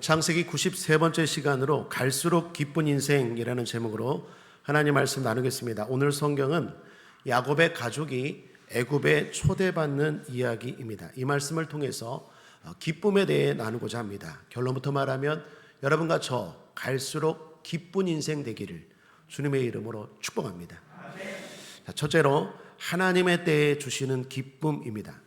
창세기 93번째 시간으로 갈수록 기쁜 인생이라는 제목으로 하나님 말씀 나누겠습니다. 오늘 성경은 야곱의 가족이 애굽에 초대받는 이야기입니다. 이 말씀을 통해서 기쁨에 대해 나누고자 합니다. 결론부터 말하면 여러분과 저 갈수록 기쁜 인생 되기를 주님의 이름으로 축복합니다. 첫째로 하나님의 때에 주시는 기쁨입니다.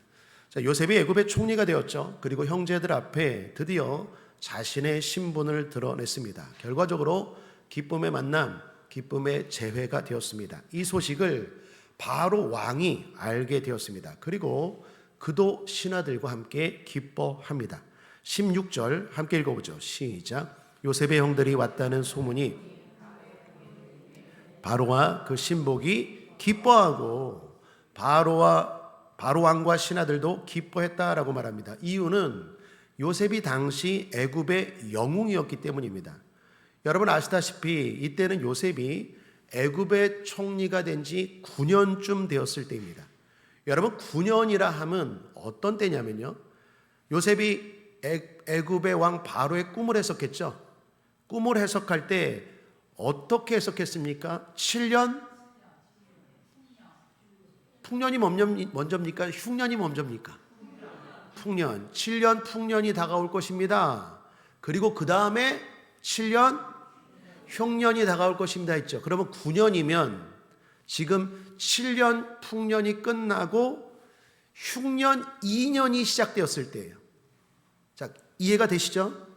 요셉이 애굽의 총리가 되었죠. 그리고 형제들 앞에 드디어 자신의 신분을 드러냈습니다. 결과적으로 기쁨의 만남, 기쁨의 재회가 되었습니다. 이 소식을 바로 왕이 알게 되었습니다. 그리고 그도 신하들과 함께 기뻐합니다. 16절 함께 읽어보죠. 시작. 요셉의 형들이 왔다는 소문이 바로와 그 신복이 기뻐하고 바로 왕과 신하들도 기뻐했다라고 말합니다. 이유는 요셉이 당시 애굽의 영웅이었기 때문입니다. 여러분 아시다시피 이때는 요셉이 애굽의 총리가 된 지 9년쯤 되었을 때입니다. 여러분 9년이라 하면 어떤 때냐면요, 요셉이 애굽의 왕 바로의 꿈을 해석했죠. 꿈을 해석할 때 어떻게 해석했습니까? 7년? 풍년이 먼저입니까? 흉년이 먼저입니까? 풍년, 7년 풍년이 다가올 것입니다. 그리고 그 다음에 7년 흉년이 다가올 것입니다 했죠. 그러면 9년이면 지금 7년 풍년이 끝나고 흉년 2년이 시작되었을 때예요. 자, 이해가 되시죠?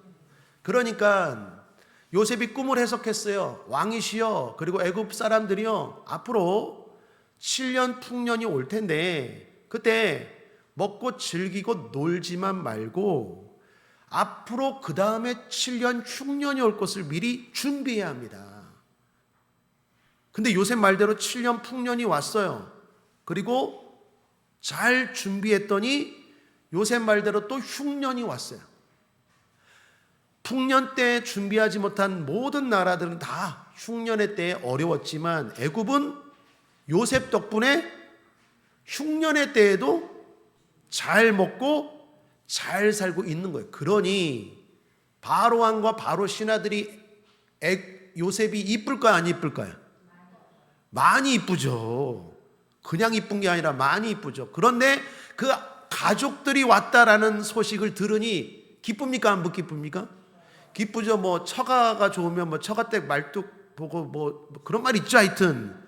그러니까 요셉이 꿈을 해석했어요. 왕이시여, 그리고 애굽 사람들이요, 앞으로 7년 풍년이 올 텐데 그때 먹고 즐기고 놀지만 말고 앞으로 그 다음에 7년 흉년이 올 것을 미리 준비해야 합니다. 근데 요셉 말대로 7년 풍년이 왔어요. 그리고 잘 준비했더니 요셉 말대로 또 흉년이 왔어요. 풍년 때 준비하지 못한 모든 나라들은 다 흉년의 때에 어려웠지만 애굽은 요셉 덕분에 흉년의 때에도 잘 먹고 잘 살고 있는 거예요. 그러니 바로 왕과 바로 신하들이 요셉이 이쁠까요, 안 이쁠까요? 많이 이쁘죠. 그냥 이쁜 게 아니라 많이 이쁘죠. 그런데 그 가족들이 왔다라는 소식을 들으니 기쁩니까, 안 기쁩니까? 기쁘죠. 뭐 처가가 좋으면 뭐 처가댁 말뚝 보고 뭐 그런 말 있죠. 하여튼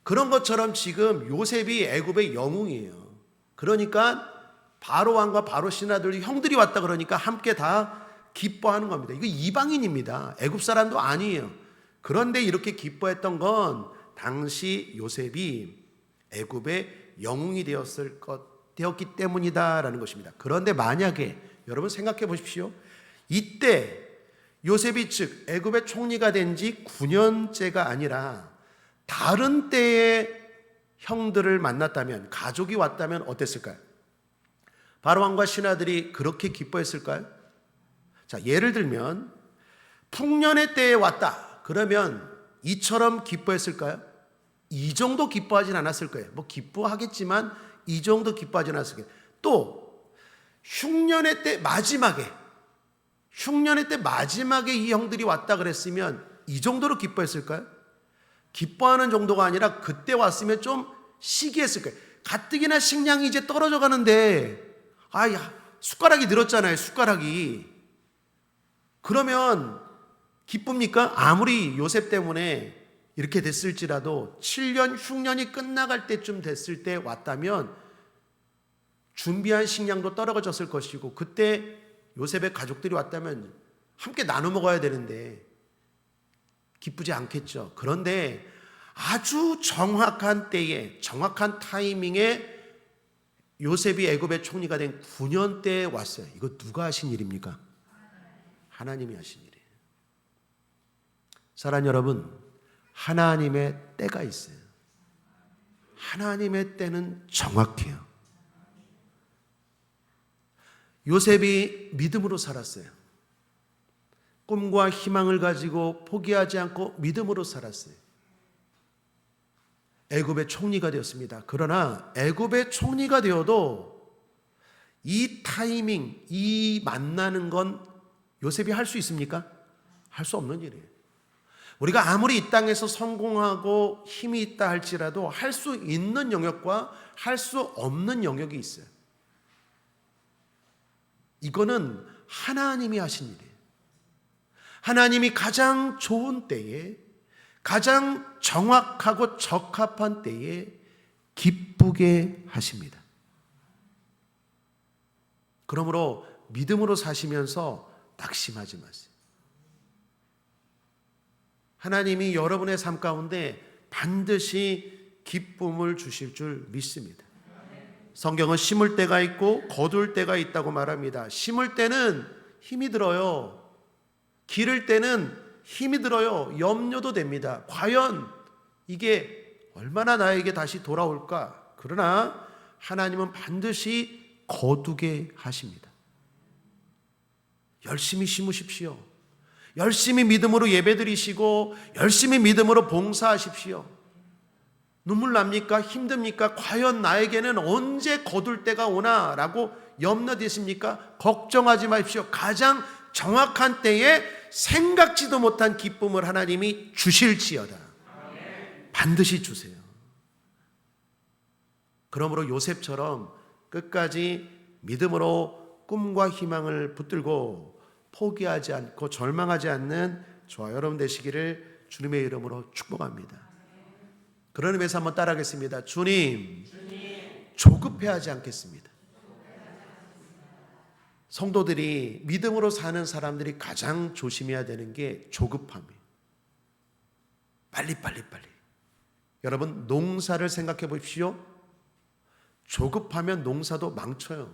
그런 것처럼 지금 요셉이 애굽의 영웅이에요. 그러니까 바로 왕과 바로 신하들, 형들이 왔다 그러니까 함께 다 기뻐하는 겁니다. 이거 이방인입니다. 애굽 사람도 아니에요. 그런데 이렇게 기뻐했던 건 당시 요셉이 애굽의 영웅이 되었기 때문이다라는 것입니다. 그런데 만약에 여러분 생각해 보십시오. 이때 요셉이 즉 애굽의 총리가 된 지 9년째가 아니라 다른 때에 형들을 만났다면, 가족이 왔다면 어땠을까요? 바로 왕과 신하들이 그렇게 기뻐했을까요? 자, 예를 들면 풍년의 때에 왔다 그러면 이처럼 기뻐했을까요? 이 정도 기뻐하진 않았을 거예요. 뭐 기뻐하겠지만 이 정도 기뻐하진 않았을 거예요. 또 흉년의 때 마지막에 이 형들이 왔다 그랬으면 이 정도로 기뻐했을까요? 기뻐하는 정도가 아니라 그때 왔으면 좀 시기했을 거예요. 가뜩이나 식량이 이제 떨어져 가는데 숟가락이 늘었잖아요. 숟가락이. 그러면 기쁩니까? 아무리 요셉 때문에 이렇게 됐을지라도 7년 흉년이 끝나갈 때쯤 됐을 때 왔다면 준비한 식량도 떨어졌을 것이고 그때 요셉의 가족들이 왔다면 함께 나눠 먹어야 되는데 기쁘지 않겠죠. 그런데 아주 정확한 때에, 정확한 타이밍에 요셉이 애굽의 총리가 된 9년 때에 왔어요. 이거 누가 하신 일입니까? 하나님이 하신 일이에요. 사랑하는 여러분, 하나님의 때가 있어요. 하나님의 때는 정확해요. 요셉이 믿음으로 살았어요. 꿈과 희망을 가지고 포기하지 않고 믿음으로 살았어요. 애굽의 총리가 되었습니다. 그러나 애굽의 총리가 되어도 이 타이밍, 이 만나는 건 요셉이 할 수 있습니까? 할 수 없는 일이에요. 우리가 아무리 이 땅에서 성공하고 힘이 있다 할지라도 할 수 있는 영역과 할 수 없는 영역이 있어요. 이거는 하나님이 하신 일이에요. 하나님이 가장 좋은 때에, 가장 정확하고 적합한 때에 기쁘게 하십니다. 그러므로 믿음으로 사시면서 낙심하지 마세요. 하나님이 여러분의 삶 가운데 반드시 기쁨을 주실 줄 믿습니다. 성경은 심을 때가 있고 거둘 때가 있다고 말합니다. 심을 때는 힘이 들어요. 기를 때는 힘이 들어요. 염려도 됩니다. 과연 이게 얼마나 나에게 다시 돌아올까? 그러나 하나님은 반드시 거두게 하십니다. 열심히 심으십시오. 열심히 믿음으로 예배드리시고 열심히 믿음으로 봉사하십시오. 눈물 납니까? 힘듭니까? 과연 나에게는 언제 거둘 때가 오나? 라고 염려되십니까? 걱정하지 마십시오. 가장 정확한 때에 생각지도 못한 기쁨을 하나님이 주실지어다. 반드시 주세요. 그러므로 요셉처럼 끝까지 믿음으로 꿈과 희망을 붙들고 포기하지 않고 절망하지 않는 저와 여러분 되시기를 주님의 이름으로 축복합니다. 그런 의미에서 한번 따라하겠습니다. 주님, 조급해하지 않겠습니다. 성도들이 믿음으로 사는 사람들이 가장 조심해야 되는 게 조급함이에요. 빨리. 여러분 농사를 생각해 보십시오. 조급하면 농사도 망쳐요.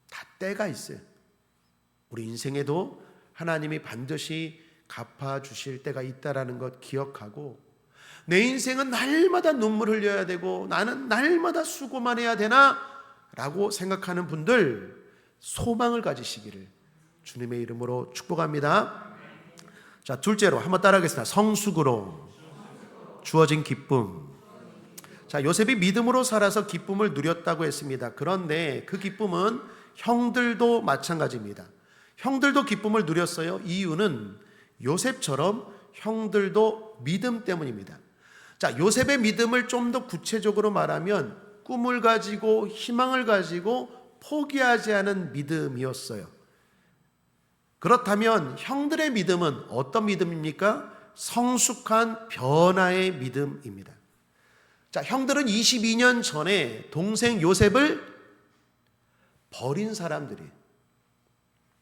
다 때가 있어요. 우리 인생에도 하나님이 반드시 갚아주실 때가 있다는 것 기억하고, 내 인생은 날마다 눈물 흘려야 되고 나는 날마다 수고만 해야 되나? 라고 생각하는 분들 소망을 가지시기를 주님의 이름으로 축복합니다. 자, 둘째로 한번 따라하겠습니다. 성숙으로 주어진 기쁨. 자, 요셉이 믿음으로 살아서 기쁨을 누렸다고 했습니다. 그런데 그 기쁨은 형들도 마찬가지입니다. 형들도 기쁨을 누렸어요. 이유는 요셉처럼 형들도 믿음 때문입니다. 자, 요셉의 믿음을 좀 더 구체적으로 말하면 꿈을 가지고 희망을 가지고 포기하지 않은 믿음이었어요. 그렇다면 형들의 믿음은 어떤 믿음입니까? 성숙한 변화의 믿음입니다. 자, 형들은 22년 전에 동생 요셉을 버린 사람들이에요.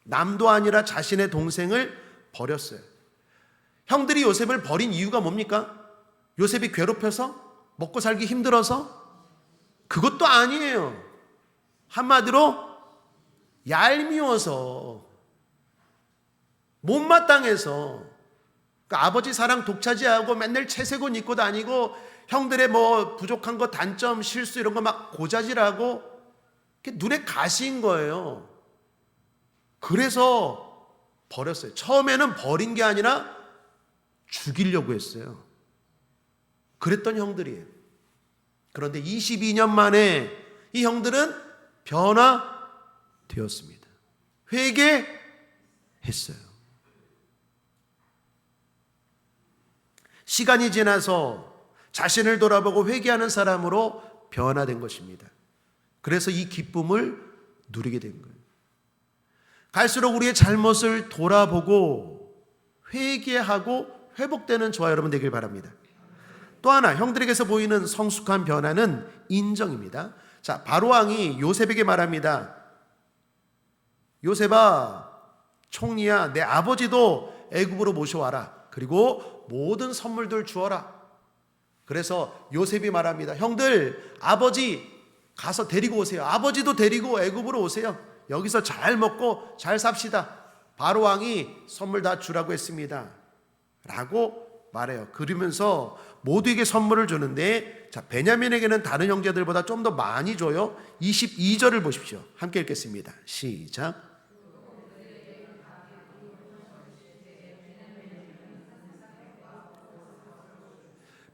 남도 아니라 자신의 동생을 버렸어요. 형들이 요셉을 버린 이유가 뭡니까? 요셉이 괴롭혀서? 먹고 살기 힘들어서? 그것도 아니에요. 한마디로 얄미워서, 못마땅해서, 그러니까 아버지 사랑 독차지하고 맨날 채색옷 입고 다니고 형들의 뭐 부족한 거, 단점, 실수 이런 거 막 고자질하고 눈에 가시인 거예요. 그래서 버렸어요. 처음에는 버린 게 아니라 죽이려고 했어요. 그랬던 형들이에요. 그런데 22년 만에 이 형들은 변화되었습니다. 회개했어요. 시간이 지나서 자신을 돌아보고 회개하는 사람으로 변화된 것입니다. 그래서 이 기쁨을 누리게 된 거예요. 갈수록 우리의 잘못을 돌아보고 회개하고 회복되는 저와 여러분 되길 바랍니다. 또 하나 형들에게서 보이는 성숙한 변화는 인정입니다. 자, 바로왕이 요셉에게 말합니다. 요셉아, 총리야, 내 아버지도 애굽으로 모셔와라. 그리고 모든 선물들 주어라. 그래서 요셉이 말합니다. 형들, 아버지 가서 데리고 오세요. 아버지도 데리고 애굽으로 오세요. 여기서 잘 먹고 잘 삽시다. 바로왕이 선물 다 주라고 했습니다. 라고 말해요. 그러면서 모두에게 선물을 주는데, 자, 베냐민에게는 다른 형제들보다 좀 더 많이 줘요. 22절을 보십시오. 함께 읽겠습니다. 시작.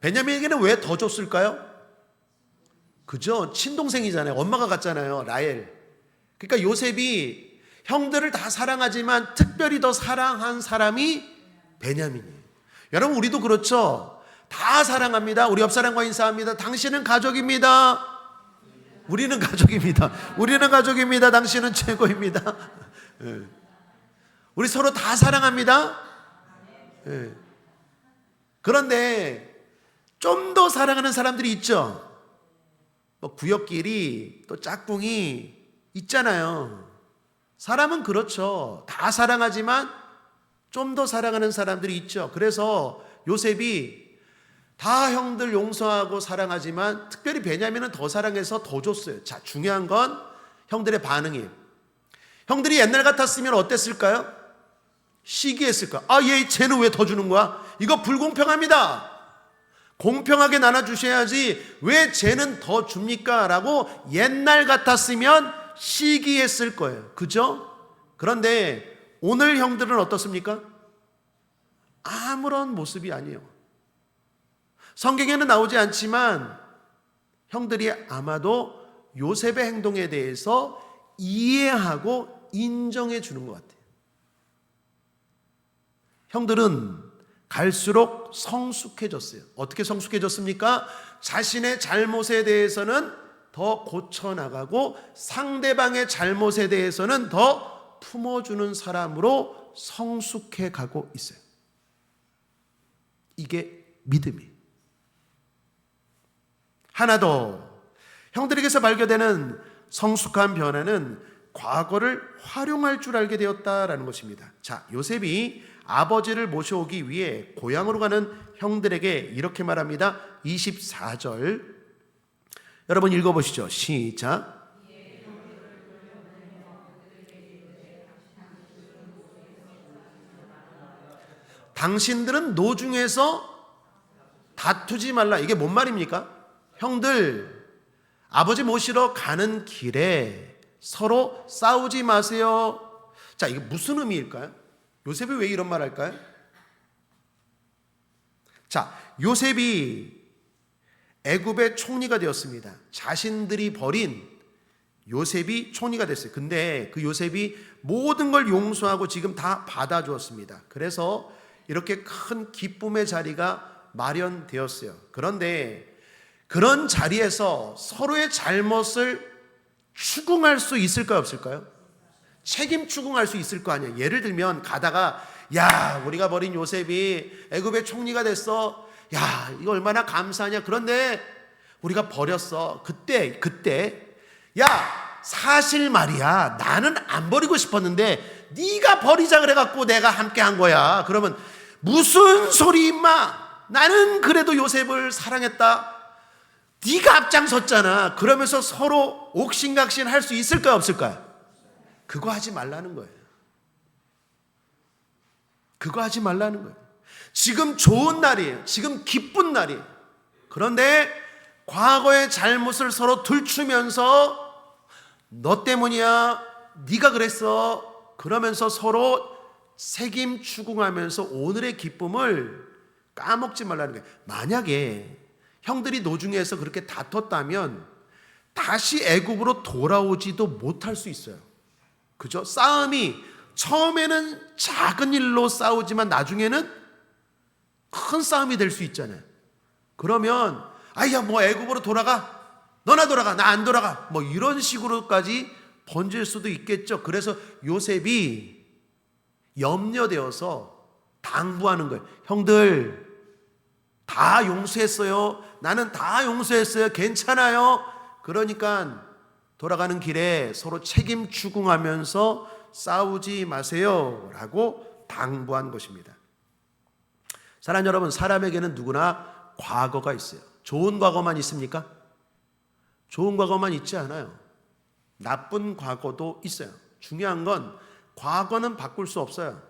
베냐민에게는 왜 더 줬을까요? 그죠? 친동생이잖아요. 엄마가 같잖아요. 라헬. 그러니까 요셉이 형들을 다 사랑하지만 특별히 더 사랑한 사람이 베냐민이에요. 여러분, 우리도 그렇죠. 다 사랑합니다. 우리 옆 사람과 인사합니다. 당신은 가족입니다. 우리는 가족입니다. 우리는 가족입니다. 당신은 최고입니다. 예. 우리 서로 다 사랑합니다. 예. 그런데 좀 더 사랑하는 사람들이 있죠. 뭐 구역끼리 또 짝꿍이 있잖아요. 사람은 그렇죠. 다 사랑하지만 좀 더 사랑하는 사람들이 있죠. 그래서 요셉이 다 형들 용서하고 사랑하지만 특별히 베냐민은 더 사랑해서 더 줬어요. 자, 중요한 건 형들의 반응이에요. 형들이 옛날 같았으면 어땠을까요? 시기했을까? 쟤는 왜 더 주는 거야? 이거 불공평합니다. 공평하게 나눠주셔야지 왜 쟤는 더 줍니까? 라고 옛날 같았으면 시기했을 거예요. 그죠? 그런데 오늘 형들은 어떻습니까? 아무런 모습이 아니에요. 성경에는 나오지 않지만 형들이 아마도 요셉의 행동에 대해서 이해하고 인정해 주는 것 같아요. 형들은 갈수록 성숙해졌어요. 어떻게 성숙해졌습니까? 자신의 잘못에 대해서는 더 고쳐나가고 상대방의 잘못에 대해서는 더 품어주는 사람으로 성숙해 가고 있어요. 이게 믿음이에요. 하나 더, 형들에게서 발견되는 성숙한 변화는 과거를 활용할 줄 알게 되었다라는 것입니다. 자, 요셉이 아버지를 모셔오기 위해 고향으로 가는 형들에게 이렇게 말합니다. 24절 여러분 읽어보시죠. 시작. 당신들은 노중에서 다투지 말라. 이게 뭔 말입니까? 형들, 아버지 모시러 가는 길에 서로 싸우지 마세요. 자, 이게 무슨 의미일까요? 요셉이 왜 이런 말 할까요? 자, 요셉이 애굽의 총리가 되었습니다. 자신들이 버린 요셉이 총리가 됐어요. 근데 그 요셉이 모든 걸 용서하고 지금 다 받아주었습니다. 그래서 이렇게 큰 기쁨의 자리가 마련되었어요. 그런데 그런 자리에서 서로의 잘못을 추궁할 수 있을까요, 없을까요? 책임 추궁할 수 있을 거 아니에요. 예를 들면 가다가 우리가 버린 요셉이 애굽의 총리가 됐어. 이거 얼마나 감사하냐. 그런데 우리가 버렸어. 그때 사실 말이야, 나는 안 버리고 싶었는데 네가 버리자 그래갖고 내가 함께 한 거야. 그러면 무슨 소리 임마, 나는 그래도 요셉을 사랑했다, 네가 앞장섰잖아. 그러면서 서로 옥신각신 할 수 있을까요, 없을까요? 그거 하지 말라는 거예요. 그거 하지 말라는 거예요. 지금 좋은 날이에요. 지금 기쁜 날이에요. 그런데 과거의 잘못을 서로 들추면서 너 때문이야, 네가 그랬어, 그러면서 서로 책임 추궁하면서 오늘의 기쁨을 까먹지 말라는 거예요. 만약에 형들이 노중에서 그렇게 다퉜다면 다시 애굽으로 돌아오지도 못할 수 있어요. 그죠? 싸움이 처음에는 작은 일로 싸우지만 나중에는 큰 싸움이 될 수 있잖아요. 그러면 뭐 애굽으로 돌아가, 너나 돌아가, 나 안 돌아가, 뭐 이런 식으로까지 번질 수도 있겠죠. 그래서 요셉이 염려되어서 당부하는 거예요. 형들 다 용서했어요. 나는 다 용서했어요. 괜찮아요. 그러니까 돌아가는 길에 서로 책임 추궁하면서 싸우지 마세요 라고 당부한 것입니다. 사랑하는 여러분, 사람에게는 누구나 과거가 있어요. 좋은 과거만 있습니까? 좋은 과거만 있지 않아요. 나쁜 과거도 있어요. 중요한 건 과거는 바꿀 수 없어요.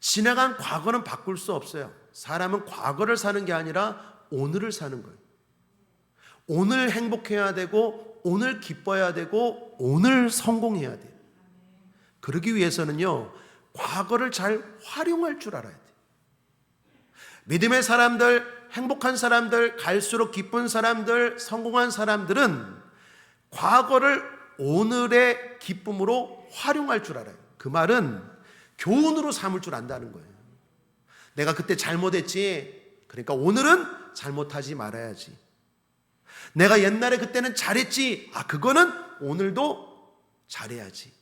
지나간 과거는 바꿀 수 없어요. 사람은 과거를 사는 게 아니라 오늘을 사는 거예요. 오늘 행복해야 되고, 오늘 기뻐야 되고, 오늘 성공해야 돼요. 그러기 위해서는요, 과거를 잘 활용할 줄 알아야 돼요. 믿음의 사람들, 행복한 사람들, 갈수록 기쁜 사람들, 성공한 사람들은 과거를 오늘의 기쁨으로 활용할 줄 알아요. 그 말은 교훈으로 삼을 줄 안다는 거예요. 내가 그때 잘못했지. 그러니까 오늘은 잘못하지 말아야지. 내가 옛날에 그때는 잘했지. 그거는 오늘도 잘해야지.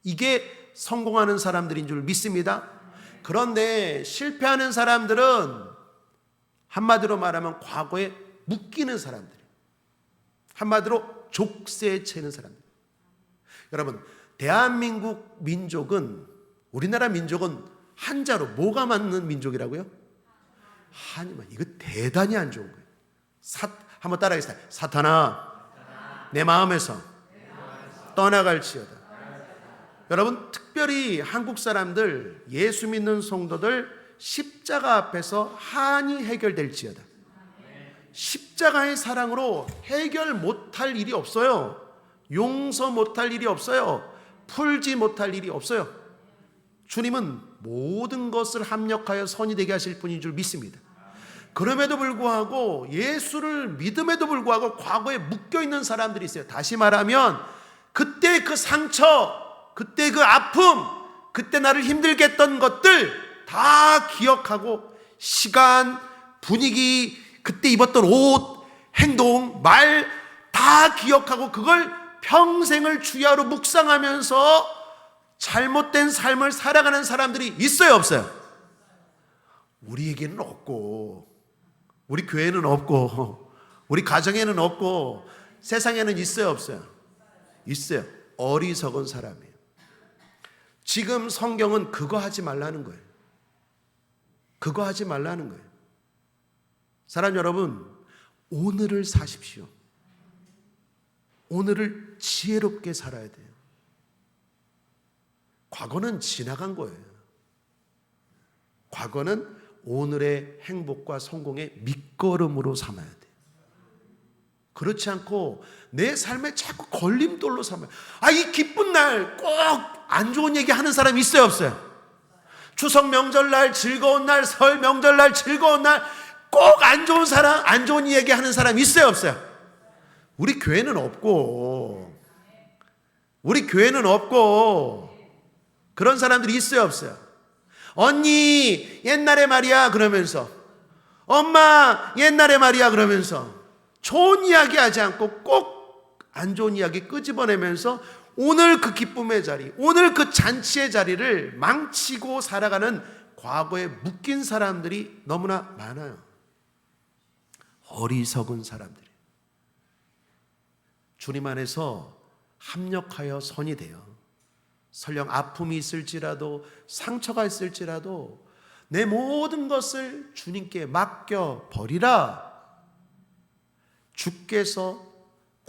이게 성공하는 사람들인 줄 믿습니다. 그런데 실패하는 사람들은 한마디로 말하면 과거에 묶이는 사람들이에요. 한마디로 족쇄에 채는 사람들. 여러분, 대한민국 민족은, 우리나라 민족은 한자로 뭐가 맞는 민족이라고요? 한이만. 이거 대단히 안 좋은 거예요. 한번 따라하겠습니다. 사탄아, 내 마음에서 떠나갈지어다. 여러분, 특별히 한국 사람들, 예수 믿는 성도들 십자가 앞에서 한이 해결될지어다. 십자가의 사랑으로 해결 못할 일이 없어요. 용서 못할 일이 없어요. 풀지 못할 일이 없어요. 주님은 모든 것을 합력하여 선이 되게 하실 분인 줄 믿습니다. 그럼에도 불구하고, 예수를 믿음에도 불구하고 과거에 묶여있는 사람들이 있어요. 다시 말하면 그때 그 상처, 그때 그 아픔, 그때 나를 힘들게 했던 것들 다 기억하고, 시간, 분위기, 그때 입었던 옷, 행동, 말 다 기억하고 그걸 평생을 주야로 묵상하면서 잘못된 삶을 살아가는 사람들이 있어요, 없어요? 우리에게는 없고, 우리 교회는 없고, 우리 가정에는 없고, 세상에는 있어요, 없어요? 있어요. 어리석은 사람이에요. 지금 성경은 그거 하지 말라는 거예요. 그거 하지 말라는 거예요. 사랑 여러분, 오늘을 사십시오. 오늘을 지혜롭게 살아야 돼요. 과거는 지나간 거예요. 과거는 오늘의 행복과 성공의 밑거름으로 삼아야 돼요. 그렇지 않고 내 삶에 자꾸 걸림돌로 삼아요. 이 기쁜 날 꼭 안 좋은 얘기 하는 사람 있어요, 없어요? 추석 명절날 즐거운 날, 설 명절날 즐거운 날 꼭 안 좋은 사람, 안 좋은 얘기 하는 사람 있어요, 없어요? 우리 교회는 없고, 우리 교회는 없고, 그런 사람들이 있어요, 없어요? 언니 옛날에 말이야 그러면서, 엄마 옛날에 말이야 그러면서 좋은 이야기 하지 않고 꼭 안 좋은 이야기 끄집어내면서 오늘 그 기쁨의 자리, 오늘 그 잔치의 자리를 망치고 살아가는 과거에 묶인 사람들이 너무나 많아요. 어리석은 사람들이. 주님 안에서 합력하여 선이 돼요. 설령 아픔이 있을지라도, 상처가 있을지라도 내 모든 것을 주님께 맡겨 버리라. 주께서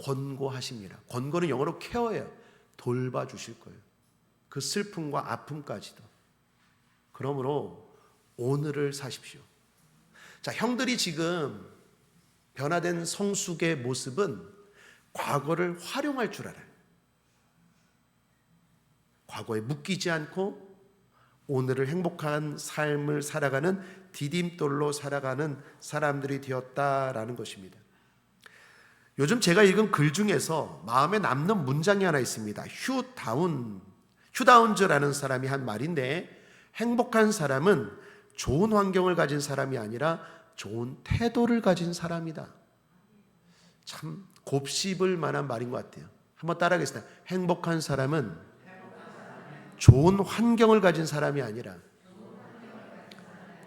권고하십니다. 권고는 영어로 케어예요. 돌봐주실 거예요. 그 슬픔과 아픔까지도. 그러므로 오늘을 사십시오. 자, 형들이 지금 변화된 성숙의 모습은 과거를 활용할 줄 알아요. 과거에 묶이지 않고 오늘을 행복한 삶을 살아가는 디딤돌로 살아가는 사람들이 되었다라는 것입니다. 요즘 제가 읽은 글 중에서 마음에 남는 문장이 하나 있습니다. 휴다운즈라는 사람이 한 말인데, 행복한 사람은 좋은 환경을 가진 사람이 아니라 좋은 태도를 가진 사람이다. 참 곱씹을 만한 말인 것 같아요. 한번 따라하겠습니다. 행복한 사람은 좋은 환경을 가진 사람이 아니라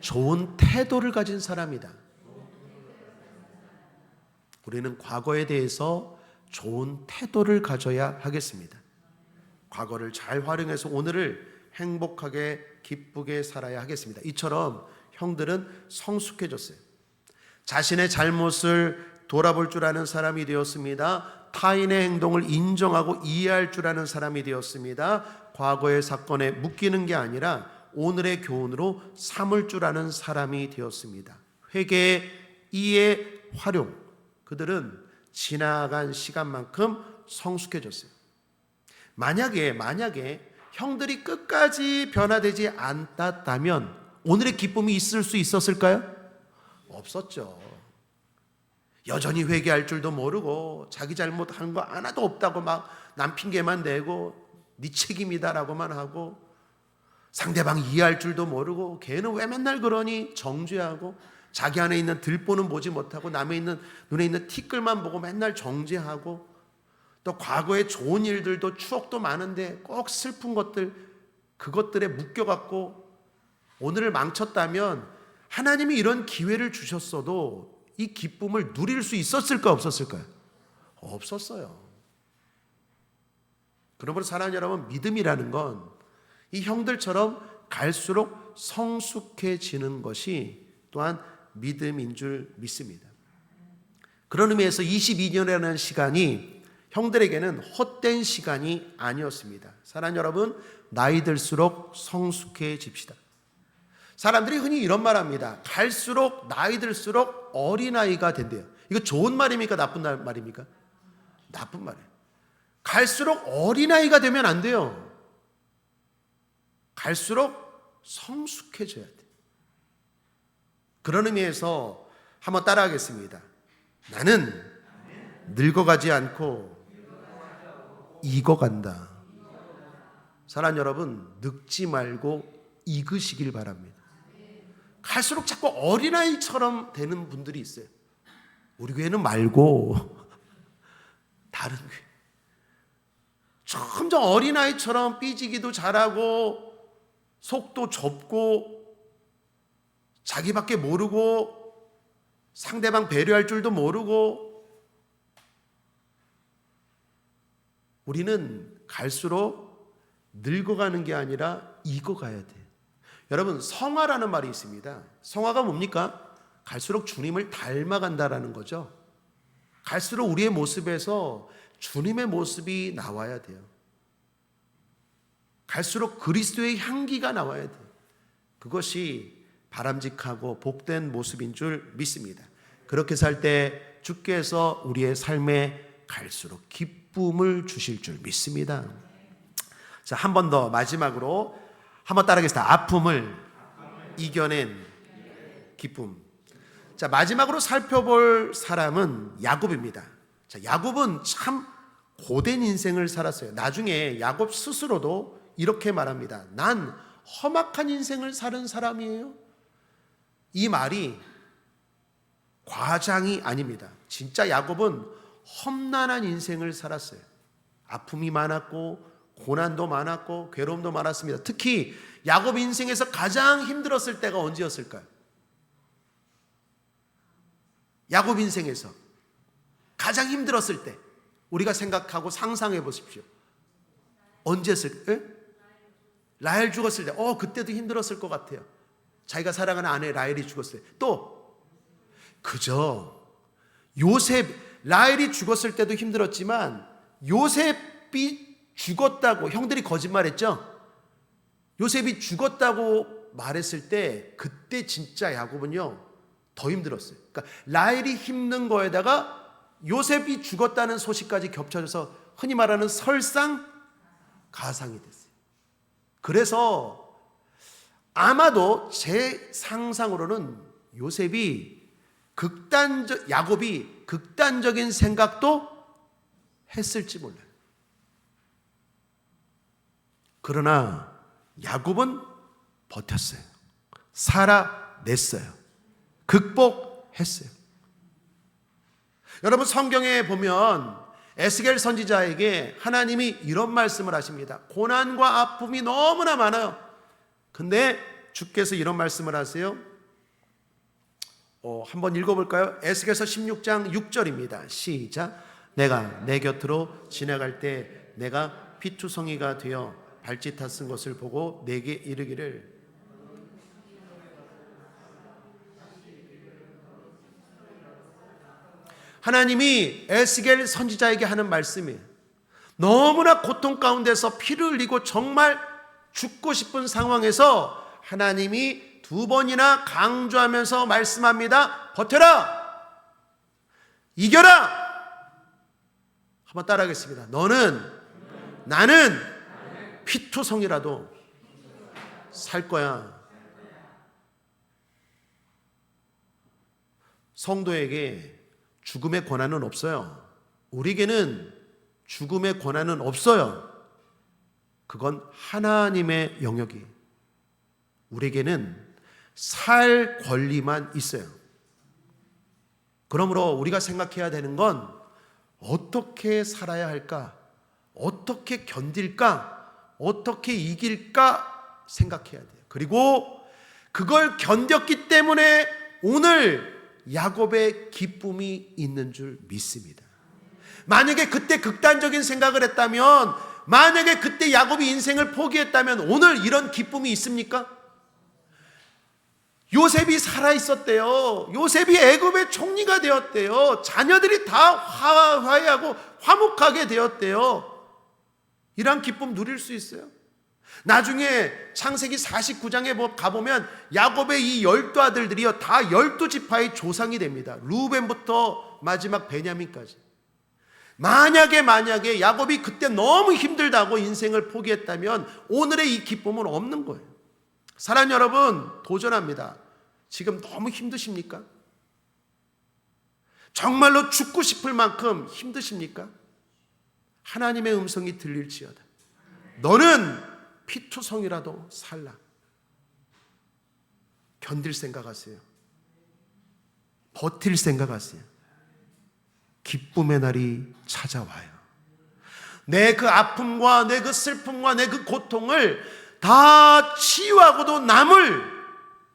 좋은 태도를 가진 사람이다. 우리는 과거에 대해서 좋은 태도를 가져야 하겠습니다. 과거를 잘 활용해서 오늘을 행복하게 기쁘게 살아야 하겠습니다. 이처럼 형들은 성숙해졌어요. 자신의 잘못을 돌아볼 줄 아는 사람이 되었습니다. 타인의 행동을 인정하고 이해할 줄 아는 사람이 되었습니다. 과거의 사건에 묶이는 게 아니라 오늘의 교훈으로 삼을 줄 아는 사람이 되었습니다. 회개, 이해, 활용. 그들은 지나간 시간만큼 성숙해졌어요. 만약에 형들이 끝까지 변화되지 않았다면 오늘의 기쁨이 있을 수 있었을까요? 없었죠. 여전히 회개할 줄도 모르고 자기 잘못한 거 하나도 없다고 막 남 핑계만 대고 네 책임이다라고만 하고 상대방 이해할 줄도 모르고 걔는 왜 맨날 그러니 정죄하고 자기 안에 있는 들보는 보지 못하고 남의 눈에 있는 티끌만 보고 맨날 정죄하고 또 과거의 좋은 일들도 추억도 많은데 꼭 슬픈 것들 그것들에 묶여갖고 오늘을 망쳤다면 하나님이 이런 기회를 주셨어도 이 기쁨을 누릴 수 있었을까 없었을까요? 없었어요. 그러므로 사랑하는 여러분, 믿음이라는 건 이 형들처럼 갈수록 성숙해지는 것이 또한 믿음인 줄 믿습니다. 그런 의미에서 22년이라는 시간이 형들에게는 헛된 시간이 아니었습니다. 사랑하는 여러분, 나이 들수록 성숙해집시다. 사람들이 흔히 이런 말 합니다. 갈수록 나이 들수록 어린아이가 된대요. 이거 좋은 말입니까? 나쁜 말입니까? 나쁜 말이에요. 갈수록 어린아이가 되면 안 돼요. 갈수록 성숙해져야 돼. 그런 의미에서 한번 따라하겠습니다. 나는 늙어가지 않고 익어간다. 사랑하는 여러분, 늙지 말고 익으시길 바랍니다. 갈수록 자꾸 어린아이처럼 되는 분들이 있어요. 우리 교회는 말고 다른 교회. 점점 어린아이처럼 삐지기도 잘하고 속도 좁고 자기밖에 모르고 상대방 배려할 줄도 모르고 우리는 갈수록 늙어가는 게 아니라 익어가야 돼요. 여러분, 성화라는 말이 있습니다. 성화가 뭡니까? 갈수록 주님을 닮아간다라는 거죠. 갈수록 우리의 모습에서 주님의 모습이 나와야 돼요. 갈수록 그리스도의 향기가 나와야 돼요. 그것이 바람직하고 복된 모습인 줄 믿습니다. 그렇게 살 때 주께서 우리의 삶에 갈수록 기쁨을 주실 줄 믿습니다. 자, 한 번 더 마지막으로 한번 따라하겠습니다. 아픔을 이겨낸 기쁨. 자, 마지막으로 살펴볼 사람은 야곱입니다. 자, 야곱은 참 고된 인생을 살았어요. 나중에 야곱 스스로도 이렇게 말합니다. 난 험악한 인생을 사는 사람이에요. 이 말이 과장이 아닙니다. 진짜 야곱은 험난한 인생을 살았어요. 아픔이 많았고 고난도 많았고 괴로움도 많았습니다. 특히 야곱 인생에서 가장 힘들었을 때가 언제였을까요? 야곱 인생에서 가장 힘들었을 때 우리가 생각하고 상상해 보십시오. 언제였을까요? 라헬 죽었을 때, 그때도 힘들었을 것 같아요. 자기가 사랑하는 아내 라헬이 죽었어요. 또 그저 요셉, 라헬이 죽었을 때도 힘들었지만 요셉이 죽었다고 형들이 거짓말했죠. 요셉이 죽었다고 말했을 때 그때 진짜 야곱은요 더 힘들었어요. 그러니까 라헬이 힘든 거에다가 요셉이 죽었다는 소식까지 겹쳐져서 흔히 말하는 설상가상이 됐어요. 그래서 아마도 제 상상으로는 야곱이 극단적인 생각도 했을지 몰라요. 그러나 야곱은 버텼어요. 살아냈어요. 극복했어요. 여러분, 성경에 보면 에스겔 선지자에게 하나님이 이런 말씀을 하십니다. 고난과 아픔이 너무나 많아요. 근데 주께서 이런 말씀을 하세요. 한번 읽어볼까요? 에스겔서 16장 6절입니다. 시작. 내가 내 곁으로 지나갈 때 내가 피투성이가 되어 발짓하 쓴 것을 보고 내게 이르기를 하나님이 에스겔 선지자에게 하는 말씀이에요. 너무나 고통 가운데서 피를 흘리고 정말 죽고 싶은 상황에서 하나님이 2번이나 강조하면서 말씀합니다. 버텨라! 이겨라! 한번 따라하겠습니다. 나는 피투성이라도 살 거야. 성도에게 죽음의 권한은 없어요. 우리에게는 죽음의 권한은 없어요. 그건 하나님의 영역이에요. 우리에게는 살 권리만 있어요. 그러므로 우리가 생각해야 되는 건 어떻게 살아야 할까? 어떻게 견딜까? 어떻게 이길까? 생각해야 돼요. 그리고 그걸 견뎠기 때문에 오늘 야곱의 기쁨이 있는 줄 믿습니다. 만약에 그때 극단적인 생각을 했다면, 만약에 그때 야곱이 인생을 포기했다면 오늘 이런 기쁨이 있습니까? 요셉이 살아있었대요. 요셉이 애굽의 총리가 되었대요. 자녀들이 다 화해하고 화목하게 되었대요. 이런 기쁨 누릴 수 있어요? 나중에 창세기 49장에 가보면 야곱의 이 12아들들이요 다 12지파의 조상이 됩니다. 루벤부터 마지막 베냐민까지. 만약에 야곱이 그때 너무 힘들다고 인생을 포기했다면 오늘의 이 기쁨은 없는 거예요. 사랑하는 여러분, 도전합니다. 지금 너무 힘드십니까? 정말로 죽고 싶을 만큼 힘드십니까? 하나님의 음성이 들릴지어다. 너는 피투성이라도 살라. 견딜 생각하세요. 버틸 생각하세요. 기쁨의 날이 찾아와요. 내 그 아픔과 내 그 슬픔과 내 그 고통을 다 치유하고도 남을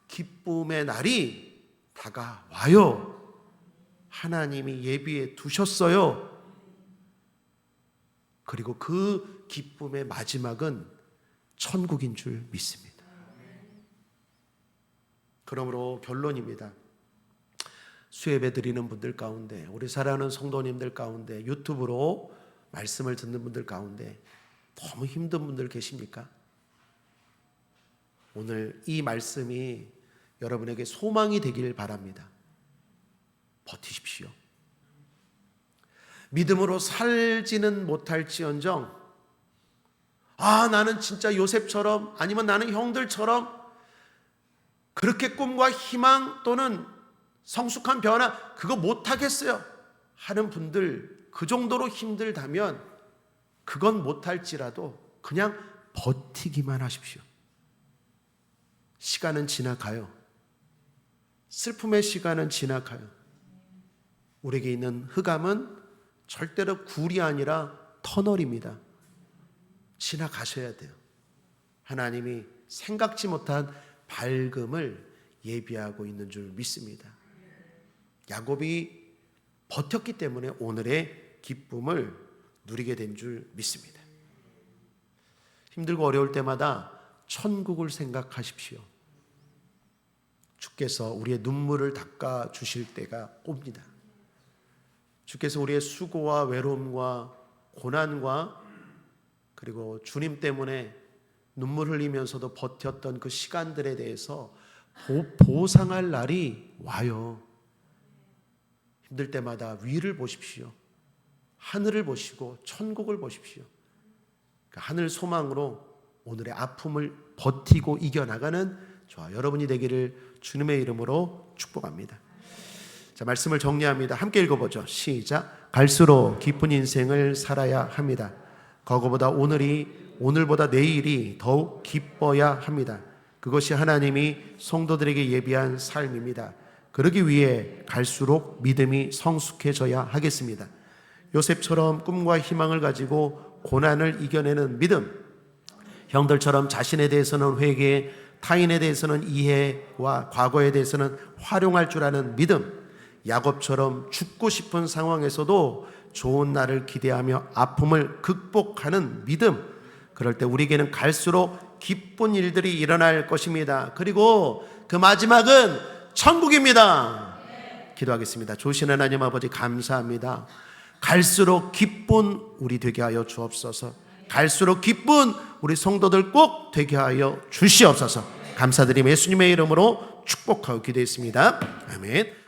기쁨의 날이 다가와요. 하나님이 예비해 두셨어요. 그리고 그 기쁨의 마지막은 천국인 줄 믿습니다. 그러므로 결론입니다. 수예배 드리는 분들 가운데, 우리 사랑하는 성도님들 가운데, 유튜브로 말씀을 듣는 분들 가운데 너무 힘든 분들 계십니까? 오늘 이 말씀이 여러분에게 소망이 되길 바랍니다. 버티십시오. 믿음으로 살지는 못할지언정, 나는 진짜 요셉처럼, 아니면 나는 형들처럼 그렇게 꿈과 희망 또는 성숙한 변화 그거 못하겠어요 하는 분들, 그 정도로 힘들다면 그건 못할지라도 그냥 버티기만 하십시오. 시간은 지나가요. 슬픔의 시간은 지나가요. 우리에게 있는 흑암은 절대로 굴이 아니라 터널입니다. 지나가셔야 돼요. 하나님이 생각지 못한 밝음을 예비하고 있는 줄 믿습니다. 야곱이 버텼기 때문에 오늘의 기쁨을 누리게 된 줄 믿습니다. 힘들고 어려울 때마다 천국을 생각하십시오. 주께서 우리의 눈물을 닦아 주실 때가 옵니다. 주께서 우리의 수고와 외로움과 고난과 그리고 주님 때문에 눈물 흘리면서도 버텼던 그 시간들에 대해서 보상할 날이 와요. 힘들 때마다 위를 보십시오. 하늘을 보시고 천국을 보십시오. 그 하늘 소망으로 오늘의 아픔을 버티고 이겨나가는 저와 여러분이 되기를 주님의 이름으로 축복합니다. 자, 말씀을 정리합니다. 함께 읽어보죠. 시작. 갈수록 기쁜 인생을 살아야 합니다. 과거보다 오늘보다 내일이 더욱 기뻐야 합니다. 그것이 하나님이 성도들에게 예비한 삶입니다. 그러기 위해 갈수록 믿음이 성숙해져야 하겠습니다. 요셉처럼 꿈과 희망을 가지고 고난을 이겨내는 믿음, 형들처럼 자신에 대해서는 회개, 타인에 대해서는 이해와 과거에 대해서는 활용할 줄 아는 믿음, 야곱처럼 죽고 싶은 상황에서도 좋은 날을 기대하며 아픔을 극복하는 믿음, 그럴 때 우리에게는 갈수록 기쁜 일들이 일어날 것입니다. 그리고 그 마지막은 천국입니다. 기도하겠습니다. 좋으신 하나님 아버지, 감사합니다. 갈수록 기쁜 우리 되게 하여 주옵소서. 갈수록 기쁜 우리 성도들 꼭 되게 하여 주시옵소서. 감사드리며 예수님의 이름으로 축복하고 기도했습니다. 아멘.